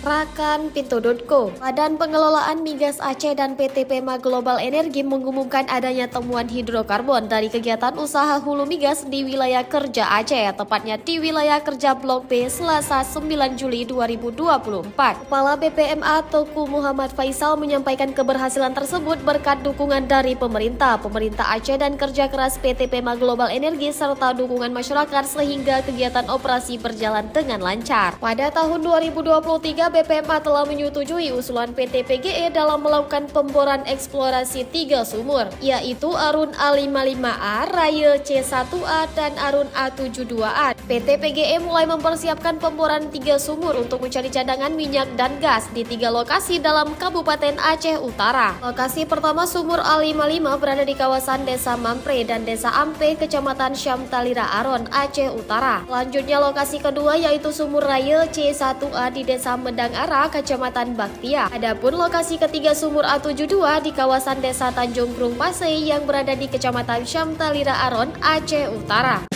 Rakan.co, Badan Pengelolaan Migas Aceh dan PT Pema Global Energi mengumumkan adanya temuan hidrokarbon dari kegiatan usaha hulu migas di wilayah kerja Aceh, tepatnya di wilayah kerja Blok B, Selasa 9 Juli 2024. Kepala BPMA Toku Muhammad Faisal menyampaikan keberhasilan tersebut berkat dukungan dari pemerintah Aceh dan kerja keras PT Pema Global Energi serta dukungan masyarakat sehingga kegiatan operasi berjalan dengan lancar. Pada tahun 2023, BPMA telah menyetujui usulan PT PGE dalam melakukan pemboran eksplorasi 3 sumur, yaitu Arun A55A, Raya C1A, dan Arun A72A. PT PGE mulai mempersiapkan pemboran 3 sumur untuk mencari cadangan minyak dan gas di 3 lokasi dalam Kabupaten Aceh Utara. Lokasi pertama sumur A55 berada di kawasan Desa Mampre dan Desa Ampe, Kecamatan Syamtalira Aron, Aceh Utara. Selanjutnya lokasi kedua yaitu sumur Raya C1A di Desa Medang Ara, Kecamatan Baktia. Adapun lokasi ketiga sumur A72 di kawasan Desa Tanjung Krung Pasai yang berada di Kecamatan Syamtalira Aron, Aceh Utara.